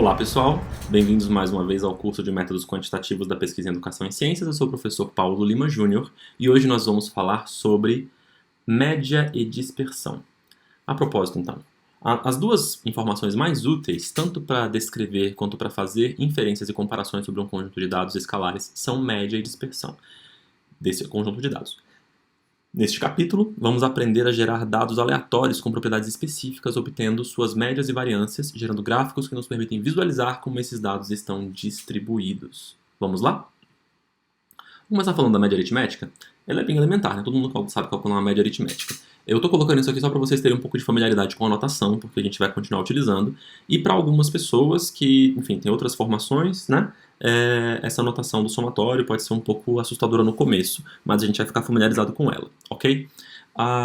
Olá pessoal, bem-vindos mais uma vez ao curso de Métodos Quantitativos da Pesquisa em Educação em Ciências. Eu sou o professor Paulo Lima Júnior e hoje nós vamos falar sobre média e dispersão. A propósito então, as duas informações mais úteis, tanto para descrever quanto para fazer inferências e comparações sobre um conjunto de dados escalares, são média e dispersão desse conjunto de dados. Neste capítulo, vamos aprender a gerar dados aleatórios com propriedades específicas, obtendo suas médias e variâncias, gerando gráficos que nos permitem visualizar como esses dados estão distribuídos. Vamos lá? Vamos começar falando da média aritmética. Ela é bem elementar, né? Todo mundo sabe calcular uma média aritmética. Eu estou colocando isso aqui só para vocês terem um pouco de familiaridade com a notação, porque a gente vai continuar utilizando. E para algumas pessoas que, enfim, têm outras formações, né? Essa notação do somatório pode ser um pouco assustadora no começo, mas a gente vai ficar familiarizado com ela, ok?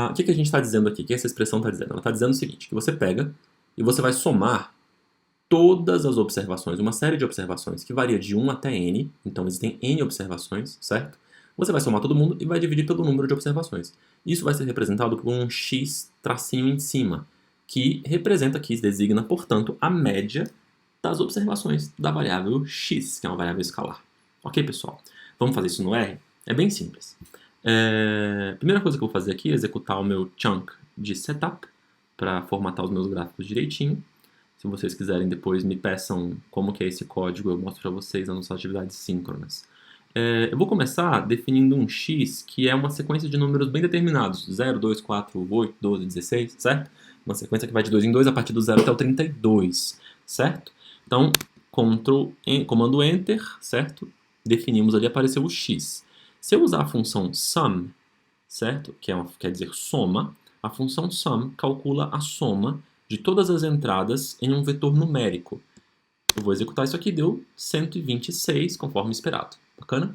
O que a gente está dizendo aqui? O que essa expressão está dizendo? Ela está dizendo o seguinte, que você pega e você vai somar todas as observações, uma série de observações que varia de 1 até n, então existem n observações, certo? Você vai somar todo mundo e vai dividir pelo número de observações. Isso vai ser representado por um x tracinho em cima, que representa, que designa, portanto, a média das observações da variável x, que é uma variável escalar. Ok, pessoal? Vamos fazer isso no R? É bem simples. A primeira coisa que eu vou fazer aqui é executar o meu chunk de setup para formatar os meus gráficos direitinho. Se vocês quiserem depois me peçam como que é esse código, eu mostro para vocês nas nossas atividades síncronas. Eu vou começar definindo um x que é uma sequência de números bem determinados. 0, 2, 4, 8, 12, 16, certo? Uma sequência que vai de 2 em 2 a partir do 0 até o 32, certo? Então, comando Enter, certo? Definimos ali, apareceu o x. Se eu usar a função sum, certo? Quer dizer soma, a função sum calcula a soma de todas as entradas em um vetor numérico. Eu vou executar isso aqui, deu 126, conforme esperado. Bacana?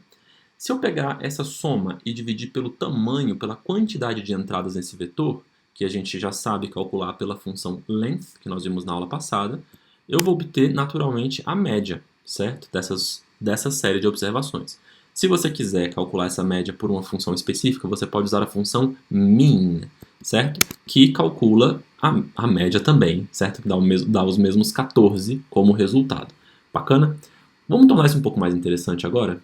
Se eu pegar essa soma e dividir pelo tamanho, pela quantidade de entradas nesse vetor, que a gente já sabe calcular pela função length, que nós vimos na aula passada, eu vou obter naturalmente a média, certo? Dessa série de observações. Se você quiser calcular essa média por uma função específica, você pode usar a função mean, certo? Que calcula a média também, certo? Que dá os mesmos 14 como resultado. Bacana? Vamos tornar isso um pouco mais interessante agora?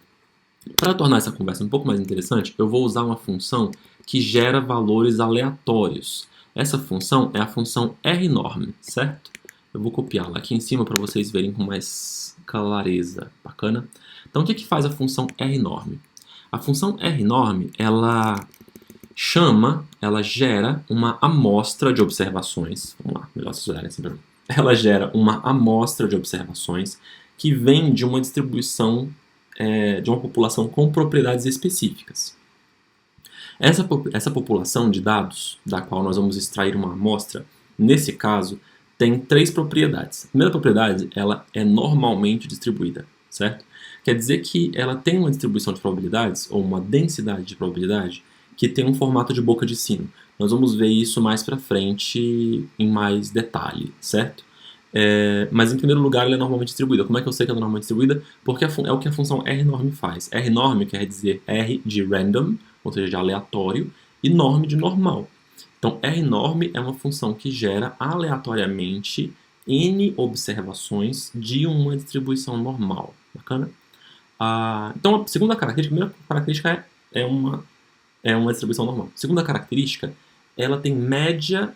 Para tornar essa conversa um pouco mais interessante, eu vou usar uma função que gera valores aleatórios. Essa função é a função rnorm, certo? Eu vou copiá-la aqui em cima para vocês verem com mais clareza. Bacana? Então, o que faz a função rnorm? A função rnorm, ela gera uma amostra de observações. Vamos lá, melhor vocês olharem assim para mim. Ela gera uma amostra de observações que vem de uma distribuição de uma população com propriedades específicas. Essa população de dados, da qual nós vamos extrair uma amostra, nesse caso, tem 3 propriedades. A primeira propriedade, ela é normalmente distribuída, certo? Quer dizer que ela tem uma distribuição de probabilidades, ou uma densidade de probabilidade, que tem um formato de boca de sino. Nós vamos ver isso mais pra frente em mais detalhe, certo? Mas em primeiro lugar ela é normalmente distribuída. Como é que eu sei que ela é normalmente distribuída? Porque é o que a função rnorm faz. Rnorm quer dizer R de random, ou seja, de aleatório, e norm de normal. Então, rnorm é uma função que gera aleatoriamente n observações de uma distribuição normal. Bacana? Então, a primeira característica é uma distribuição normal. A segunda característica, ela tem média,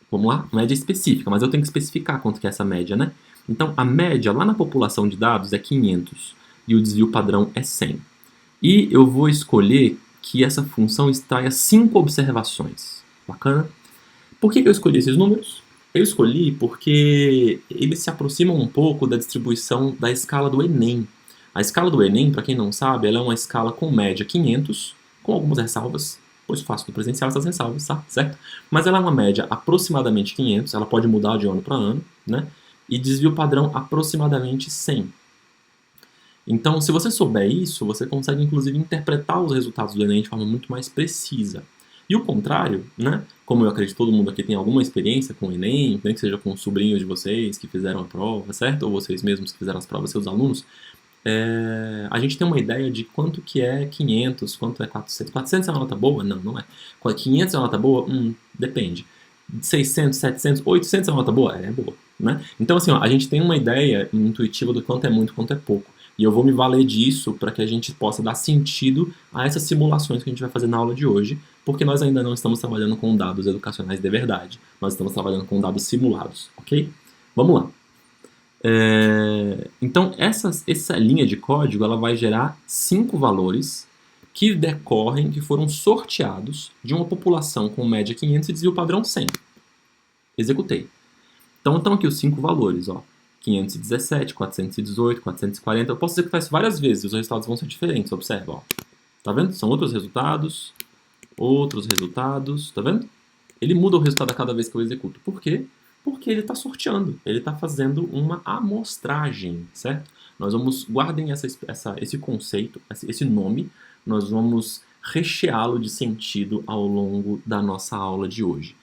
vamos lá, média específica, mas eu tenho que especificar quanto que é essa média, né? Então, a média lá na população de dados é 500 e o desvio padrão é 100. E eu vou escolher que essa função extraia 5 observações. Bacana? Por que eu escolhi esses números? Eu escolhi porque eles se aproximam um pouco da distribuição da escala do Enem. A escala do Enem, para quem não sabe, ela é uma escala com média 500, com algumas ressalvas, pois faço do presencial essas ressalvas, tá? Certo? Mas ela é uma média aproximadamente 500, ela pode mudar de ano para ano, né? E desvio padrão aproximadamente 100. Então, se você souber isso, você consegue inclusive interpretar os resultados do Enem de forma muito mais precisa. E o contrário, né? Como eu acredito que todo mundo aqui tem alguma experiência com o Enem, nem que seja com sobrinhos de vocês que fizeram a prova, certo? Ou vocês mesmos que fizeram as provas, seus alunos, a gente tem uma ideia de quanto que é 500, quanto é 400. 400 é uma nota boa? Não, não é. 500 é uma nota boa? Depende. 600, 700, 800 é uma nota boa? É boa, né? Então, assim, ó, a gente tem uma ideia intuitiva do quanto é muito, quanto é pouco. E eu vou me valer disso para que a gente possa dar sentido a essas simulações que a gente vai fazer na aula de hoje, porque nós ainda não estamos trabalhando com dados educacionais de verdade, nós estamos trabalhando com dados simulados, ok? Vamos lá. Então, essa linha de código ela vai gerar 5 valores que decorrem, que foram sorteados de uma população com média 500 e desvio padrão 100. Executei. Então, estão aqui os 5 valores, ó. 517, 418, 440. Eu posso executar isso várias vezes, os resultados vão ser diferentes, observa, ó. Tá vendo? São outros resultados, tá vendo? Ele muda o resultado a cada vez que eu executo. Por quê? Porque ele está sorteando, ele está fazendo uma amostragem, certo? Nós vamos, guardem esse conceito, esse nome, nós vamos recheá-lo de sentido ao longo da nossa aula de hoje.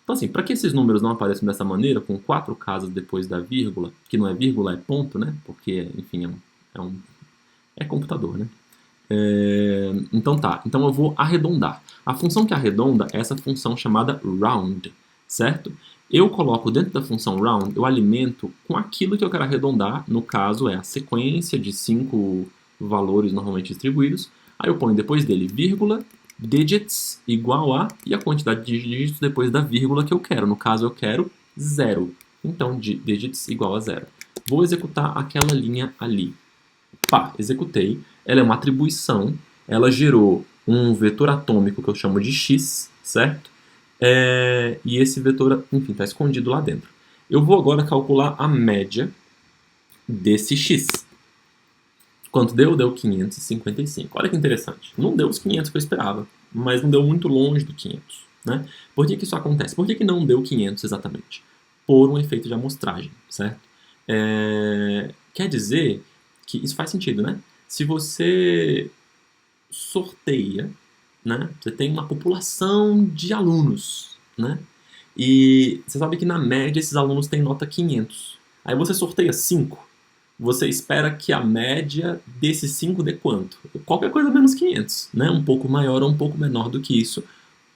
Então, assim, para que esses números não apareçam dessa maneira, com 4 casas depois da vírgula, que não é vírgula, é ponto, né? Porque, enfim, é computador, né? Então tá, então eu vou arredondar. A função que arredonda é essa função chamada round, certo? Eu coloco dentro da função round, eu alimento com aquilo que eu quero arredondar, no caso é a sequência de 5 valores normalmente distribuídos, aí eu ponho depois dele vírgula, digits igual a, e a quantidade de dígitos depois da vírgula que eu quero, no caso eu quero 0, então digits igual a 0. Vou executar aquela linha ali. Pá, executei. Ela é uma atribuição, ela gerou um vetor atômico que eu chamo de x, certo? E esse vetor, enfim, está escondido lá dentro. Eu vou agora calcular a média desse x. Quanto deu? Deu 555. Olha que interessante. Não deu os 500 que eu esperava, mas não deu muito longe do 500. Né? Por que isso acontece? Por que não deu 500 exatamente? Por um efeito de amostragem, certo? Quer dizer que isso faz sentido, né? Se você sorteia, né? Você tem uma população de alunos, né? E você sabe que na média esses alunos têm nota 500. Aí você sorteia 5. Você espera que a média desses 5 dê quanto? Qualquer coisa menos 500, né? Um pouco maior ou um pouco menor do que isso,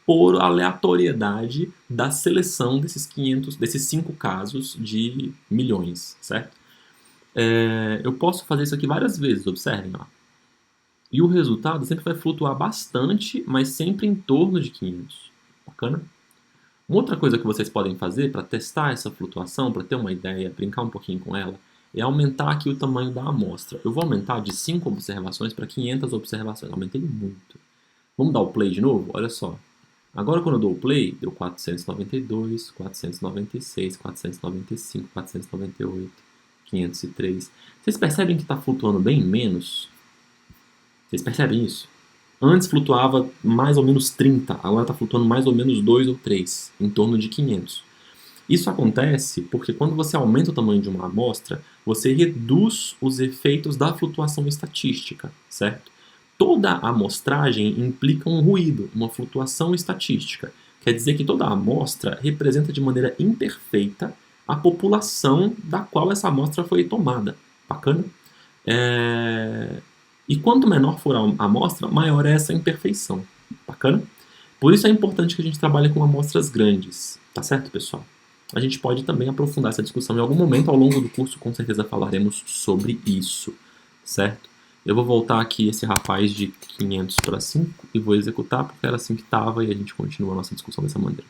por aleatoriedade da seleção desses 500, desses 5 casos de milhões, certo? Eu posso fazer isso aqui várias vezes, observem, ó. E o resultado sempre vai flutuar bastante, mas sempre em torno de 500. Bacana? Uma outra coisa que vocês podem fazer para testar essa flutuação, para ter uma ideia, brincar um pouquinho com ela, é aumentar aqui o tamanho da amostra. Eu vou aumentar de 5 observações para 500 observações. Aumentei muito. Vamos dar o play de novo? Olha só. Agora quando eu dou o play, deu 492, 496, 495, 498, 503. Vocês percebem que está flutuando bem menos? Vocês percebem isso? Antes flutuava mais ou menos 30, agora está flutuando mais ou menos 2 ou 3, em torno de 500. Isso acontece porque quando você aumenta o tamanho de uma amostra, você reduz os efeitos da flutuação estatística, certo? Toda amostragem implica um ruído, uma flutuação estatística. Quer dizer que toda amostra representa de maneira imperfeita a população da qual essa amostra foi tomada. Bacana? E quanto menor for a amostra, maior é essa imperfeição. Bacana? Por isso é importante que a gente trabalhe com amostras grandes. Tá certo, pessoal? A gente pode também aprofundar essa discussão em algum momento ao longo do curso, com certeza falaremos sobre isso. Certo? Eu vou voltar aqui esse rapaz de 500 para 5 e vou executar porque era assim que estava e a gente continua a nossa discussão dessa maneira.